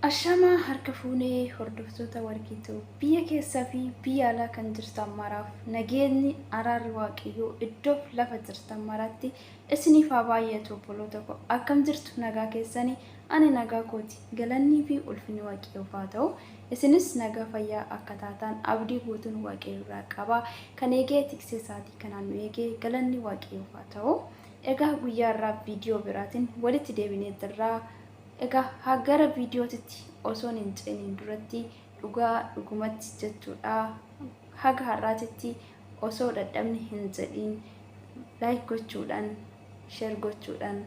Ashama harka fuunee hordoftoota warqiituu biyya keessaa fi biyya alaa kan jirtan maraaf nageenyi araarri waaqayyoo iddoof lafa jirtan maraatti isiniif haa baay'atu obboloota koo akkam jirtu nagaa keessanii ani nagaa kooti galannii fi ulfinni waaqayyoof haa ta'u isinis nagaa fayyaa akka taataan abdii guutuun waaqayyoo irraa qaba kan eegee tiksee isaatii kanaan nu eegee galanni waaqayyoof haa ta'u egaa guyyaa irraa viidiyoo biraatiin walitti deebinee jirra. Egaa hagara viidiyootitti osoon hin ceeniin duratti dhugaa dhugumatti jechuudha. Haga har'aatitti osoo dadhabni hin jedhiin laayik gochuudhaan, sheer gochuudhaan,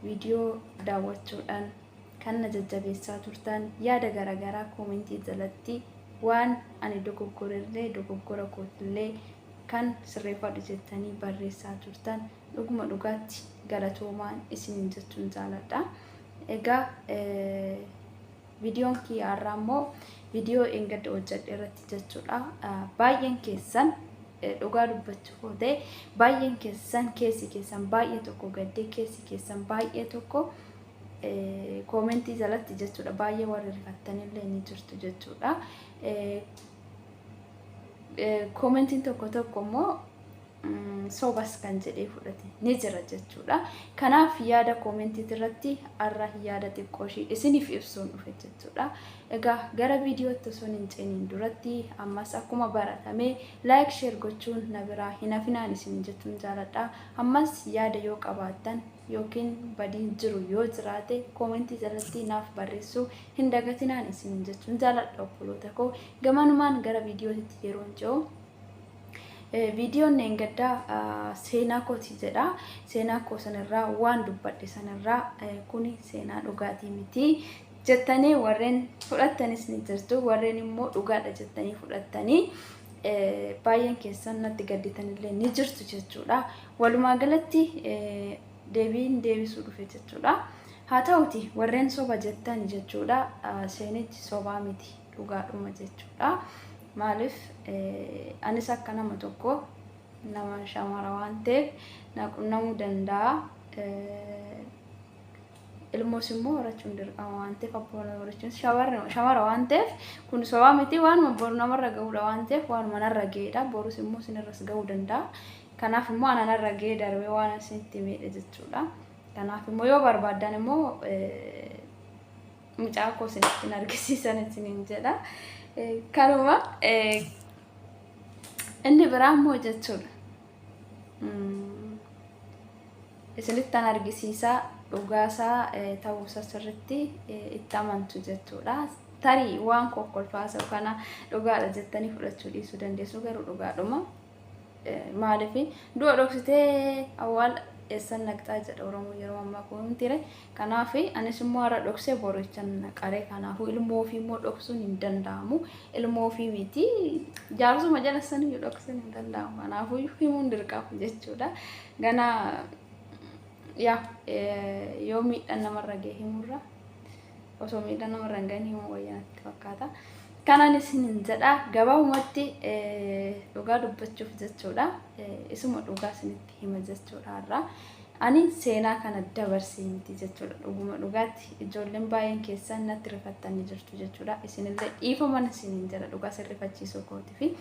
viidiyoo daawwachuudhaan kan na jajjabeessaa turtan yaada garaagaraa koomentii jalatti waan ani dogoggora kootillee kan sirreeffadhu jettanii barreessaa turtan dhuguma dhugaatti galatoomaan isiniin jechuun jaaladha. Egaa viidiyoon kiyyaarraa immoo viidiyoo eeggadda hojjedhe irratti jechuudha. Baay'een keessan dhugaa dubbachuu yoo ta'e baay'een keessan keessan baay'ee tokko gaddee keessan baay'ee tokko koomentii jalatti jechuudha baay'ee warri rifattanillee ni jirtu jechuudha. Koomentiin tokko immoo sobas kan jedhee fudhate ni jira jechuudha. Kanaaf yaada koomentii irratti arra yaada xiqqooshii isiniif ibsuun dhufe jechuudha. Egaa gara viidiyootti osoo hin ceeniin duratti ammas akkuma baratame laayik sheer gochuun na biraa hin hafinaan isin jechuun jaaladha. Ammas yaada yoo qabaattan yookiin badiin jiru yoo jiraate koomentii jalatti naaf barreessuu hin dagatinaan isin jechuun jaaladha obboloota koo. Gamanumaan gara viidiyootti yeroo ce'u viidiyoon eeggaddaa seenaa kooti jedha. Seenaa koo sanarraa waan dubbadhe sanarraa kuni seenaa dhugaatii miti jettanii warreen fudhattanis ni jirtu. Warreen immoo dhugaadha jettanii fudhattanii baay'een keessan natti gadditanillee ni jirtu jechuudha. Walumaa galatti deebisuu dhufe jechuudha. Haa ta'uti warreen soba jettan jechuudha. Seenichi sobaa miti dhugaadhuma jechuudha. Maaliif anis akka nama tokko nama shamara waan ta'eef naqunnamuu danda'a. Ilmoos immoo horachuun dirqama waan ta'eef abboon horachuun shamara waan ta'eef kun sobaa miti waanuma boru namarra ga'uudha waan ta'eef waanuma narra ga'eedha. Borus immoo isinirras ga'uu danda'a. Kanaaf immoo ana narra ga'ee darbee waan isinitti miidhe jechuudha. Kanaaf immoo yoo barbaaddan immoo mucaa koo isinitti argisiisan isiniin jedha. Kanuma inni biraa immoo jechuudha. Isinittan argisiisaa dhugaasaa ta'uusaa sirriitti itti amantu jechuudha. Tarii waan kokkolfaasaa kana dhugaadha jettanii fudhachuu dhiisuu dandeessu garuu dhugaadhuma. Maaliif du'a dhoksitee awwaala eessan naqxaa jedha Oromoo yeroo ammaa kunuuntiire. Kanaaf anis immoo har'a dhoksee borichan naqaree kanaafuu ilmoo ofii immoo dhoksuun hin danda'amu. Ilmoo ofii miti jaarsuma jala sanii dhoksuun hin danda'amu. Kanaafuu himuun dirqama jechuudha. Ganaa yoo miidhaan namarra ga'e himurra osoo miidhaan namarra hin gahin himuu wayyaatti fakkaata. Kanaan isinin jedha gabaabumatti dhugaa dubbachuuf jechuudha. Isuma dhugaa isinitti hima jechuudha har'a. Ani seenaa kana dabarsee miti jechuudha. Dhuguma dhugaatti ijoolleen baay'een keessan natti rifattanii jirtu jechuudha. Isinillee dhiifaman isinin jedha dhugaa sirrifachiisuu kooti fi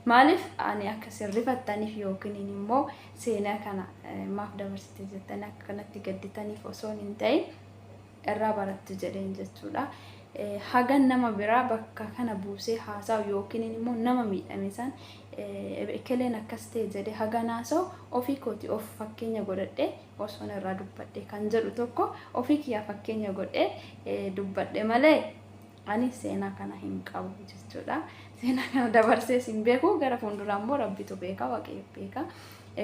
maaliif ani akka sirrifattaniif yookiin immoo seenaa kana maaf dabarsite jettanii akka kanatti gadditaniif osoo hin ta'in irraa barattu jedheen jechuudha. Hagan nama biraa bakka kana buusee haasawu yookiin immoo nama miidhame san ekeleen akkas ta'e jedhee hagan haasa'u ofii kooti of fakkeenya godhadhee osoon irraa dubbadhe kan jedhu tokko ofii kiyyaa fakkeenya godhee dubbadhe malee ani seenaa kana hin qabu jechuudha. Seenaa kana dabarsee hin beeku gara fuulduraa immoo rabbitu beeka waaqayyo beeka.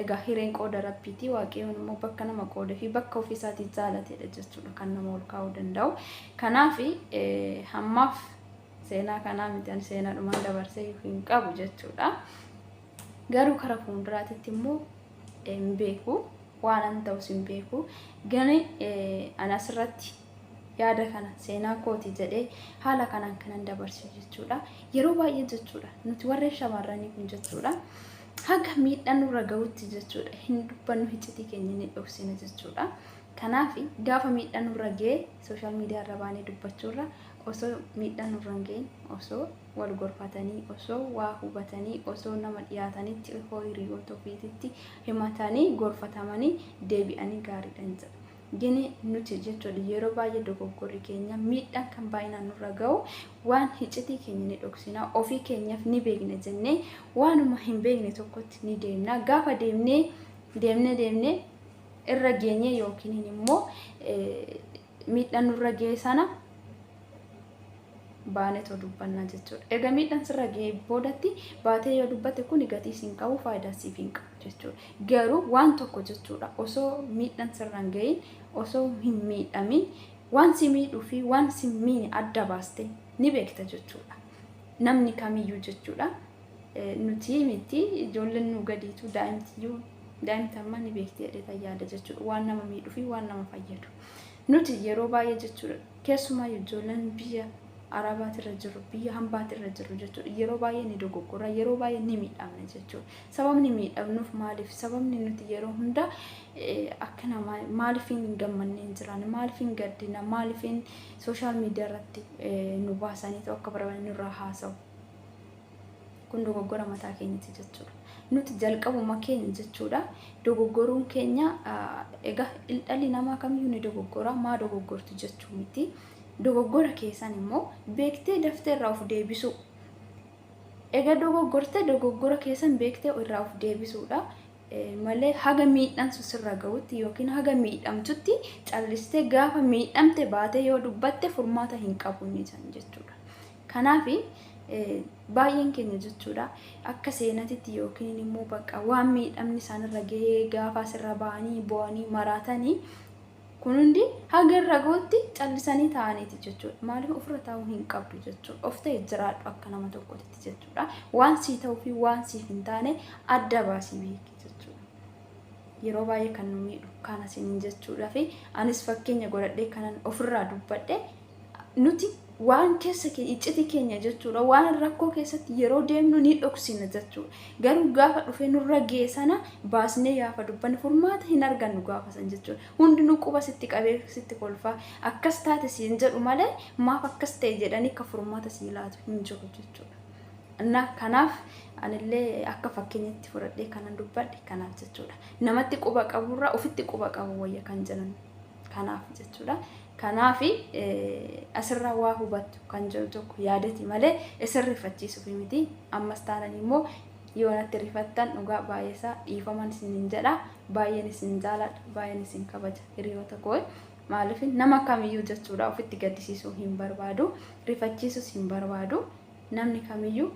Egaa hireen qooda rabbiiti waaqayyoon immoo bakka nama qoodee fi bakka ofii isaatii jaalatedha jechuudha kan nama ol kaa'uu danda'u. Kanaaf hammaaf seenaa kanaa miti ani seenaa dhumaan dabarsee hin qabu jechuudha. Garuu karaa fuulduraatti immoo hin beeku waan an ta'us hin beeku. Gani ani asirratti yaada kana seenaa kooti jedhee haala kanaan kanan dabarsu jechuudha. Yeroo baay'ee jechuudha nuti warreen shamarranii kun jechuudha. Haga miidhaan nurra ga'utti jechuudha hin dubbannu hiccitii keenya ni dhoksina jechuudha. Kanaafi gaafa miidhaan nurra ga'e sooshaal miidiyaa irra baanee dubbachuurra osoo miidhaan nurra hin ga'in osoo wal gorfatanii osoo waa hubatanii osoo nama dhiyaatanitti hiriyoota ofiitti himatanii gorfatamanii deebi'anii gaariidhaan jedha. Gini nuti jechuudha yeroo baay'ee dogoggorri keenya miidhaan kan baay'inaan nurra ga'u waan iccitii keenya ni dhoksina ofii keenyaaf ni beekna jennee waanuma hin beekne tokkotti ni deemna. Gaafa deemnee irra geenye yookiin immoo miidhaan nurra ga'e sana baanee too dubbannaa jechuudha. Egaa miidhaan sirra ga'e boodatti baatee yoo dubbatte kun gatii siin qabu faayidaa siif hin qabu jechuudha. Garuu waan tokko jechuudha osoo miidhaan sirra hin ga'in osoo hin miidhamin waan si miidhuu fi waan si miine adda baaste ni beekta jechuudha. Namni kamiyyuu jechuudha. Nuti miti ijoolleen nu gadiitu daa'imtummaa ni beekti jedhee yaada jechuudha. Waan nama miidhuu fi waan nama fayyadu. Nuti yeroo baay'ee jechuudha keessumaa ijoolleen biyya Arabaatirra jiru biyya hambaatirra jiru jechuudha. Yeroo baay'ee ni dogoggora, yeroo baay'ee ni miidhamna jechuudha. Sababni miidhamnuuf maaliif? Sababni nuti yeroo hunda akka nama maaliif hin gammanne hin jiraan, maaliif hin gaddina, maaliif hin sooshaal miidiyaa irratti nu baasanii akka barbaadan nurraa haasa'u. Kun dogoggora mataa keenyatti jechuudha. Nuti jalqabuma keenya jechuudha. Dogoggoruun keenya egaa dhalli namaa kamiyyuu ni dogoggora, maa dogoggortu jechuu miti. Dogoggora keessan immoo beektee daftee irraa of deebisuu. Egaa dogoggora keessan beektee irraa of deebisuudha. Malee haga miidhaan sirra ga'utti yookiin haga miidhamtutti callistee gaafa miidhamte baatee yoo dubbatte furmaata hin qabu ni jechuudha. Kanaafi baay'een keenya jechuudha akka seenatitti yookiin immoo bakka waan miidhamni isaanirra ga'ee gaafa sirra ba'anii bo'anii maraatanii kun hundi haga irra ga'utti callisanii taa'aniiti jechuudha. Maaliif ofirra taa'uu hin qabdu jechuudha. Of ta'e jiraadhu akka nama tokkotti jechuudha. Waan sii ta'uu fi waan siif hin taane adda baasii beeki jechuudha. Yeroo baay'ee kan nu miidhu kana sinin jechuudha fi anis fakkeenya godhadhee kanan ofirraa dubbadhe nuti waan keessa iccitii keenya jechuudha. Waan rakkoo keessatti yeroo deemnu ni dhoksina jechuudha. Garuu gaafa dhufee nurra ga'e sana baasnee gaafa dubbanne furmaata hin argannu gaafa san jechuudha. Hundinuu quba sitti qabee sitti kolfaa akkas taate siin jedhu malee maaf akkas ta'e jedhanii akka furmaata sii laatu hin jiru jechuudha. Kanaaf anillee akka fakkeenyatti fudhadhee kanan dubbadhe kanaaf jechuudha. Namatti quba qaburraa ofitti quba qabu wayya kan jedhan kanaaf jechuudha. Kanaafi asirraa waa hubattu kan jiru tokko yaadati malee isin rifachiisuuf miti. Ammas taanaan immoo yoo natti rifattan dhugaa baay'eesaa dhiifaman isinin jedha. Baay'een isin jaaladha, baay'een isin kabaja hiriyoota koo. Maaliif nama kamiyyuu jechuudha ofitti gaddisiisuu hin barbaadu, rifachiisuus hin barbaadu, namni kamiyyuu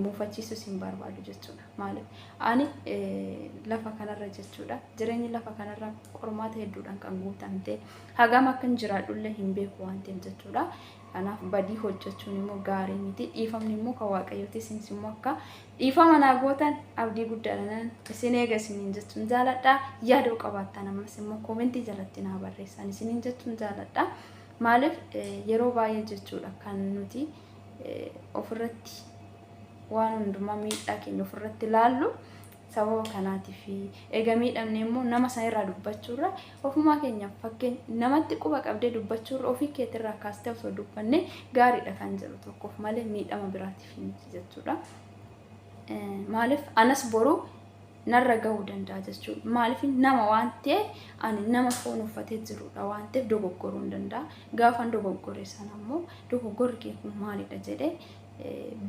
muufachiisuus hin barbaadu jechuudha. Maaliif ani lafa kanarra jechuudha jireenyi lafa kanarra qormaata hedduudhaan kan guutamte hagam akkan jiraadhullee hin beeku waan ta'eef jechuudha. Kanaaf badii hojjechuun immoo gaarii miti. Dhiifamni immoo kan waaqayyooti. Isinis immoo akka dhiifama naa gootan abdii guddaadhaan isin eega isiniin jechuun jaaladha. Yaada qabaattan ammas immoo koomentii jalatti naa barreessan isiniin jechuun jaaladha. Maaliif yeroo baay'ee jechuudha kan nuti ofirratti waan hundumaa miidhaa keenya ofirratti ilaallu sababa kanaatiif egaa miidhamne immoo nama sana irraa dubbachuurra ofumaa keenyaaf fakkeenya namatti quba qabdee dubbachuurra ofii keetirraa kaastee osoo dubbanne gaariidha kan jedhu tokkoof malee miidhama biraatiif miti jechuudha. Maaliif anas boru narra ga'uu danda'a jechuudha. Maaliif nama waan ta'e ani nama foon uffatee jirudha waan ta'eef dogoggoruu hin danda'a. Gaafan dogoggore sana immoo dogoggorri kee kun maalidha jedhee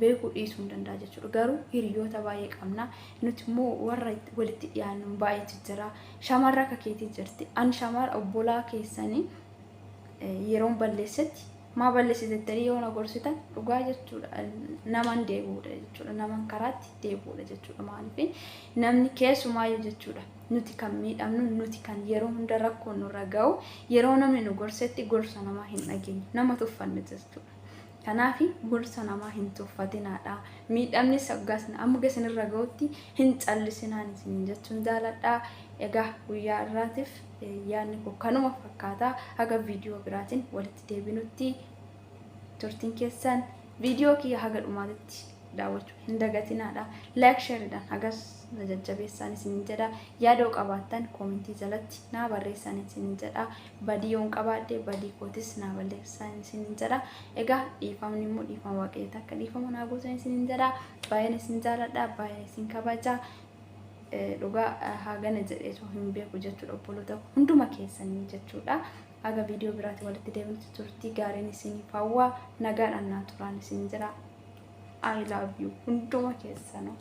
beekuu dhiisuu hin danda'a jechuudha. Garuu hiriyoota baay'ee qabna. Nuti immoo warra walitti dhiyaannu baay'eetu jira. Shamarra akka keetii jirti. Ani shamara obbolaa keessanii yeroon balleessetti maa balleessitettanii yoo na gorsitan dhugaa jechuudha. Naman deebi'uudha jechuudha. Naman karaatti deebi'uudha jechuudha. Maaliif namni keessumaayyuu jechuudha. Nuti kan miidhamnu nuti kan yeroo hunda rakkoo nurra ga'u yeroo namni nu gorsetti gorsa namaa hin dhageenyu. Nama tuffanne jechuudha. Kanaafi gorsa namaa hin tuffatinaadha. Miidhamni saggaasna amma gasinirra ga'utti hin callisinaan isin jechuun jaaladha. Egaa guyyaa irraatiif yaadni koo kanuma fakkaata. Haga viidiyoo biraatiin walitti deebinutti turtiin keessan viidiyoo kiyya haga dhumaatitti daawwachuu hin dagatinaadha. Like shareedhaan hagas na jajjabeessan isin jedha. Yaada qabaattan koomentii jalatti naa barreessan isin jedha. Badii yoon qabaadhe badii kootis naa balleessan isin jedha. Egaa dhiifamni immoo dhiifama Waaqayyooti akka dhiifamu naa gootan isin jedha. Baay'een isin jaalladha, baay'een isin kabaja. Dhugaa hagana jedheetu hin beeku jechuudha obboloota hunduma keessanii jechuudha. Aga viidiyoo biraatti walitti deebinutti turtii gaariin isiniif hawwa. Nagaadhaan naa turaan isin jedha. I love you hunduma keessanuu.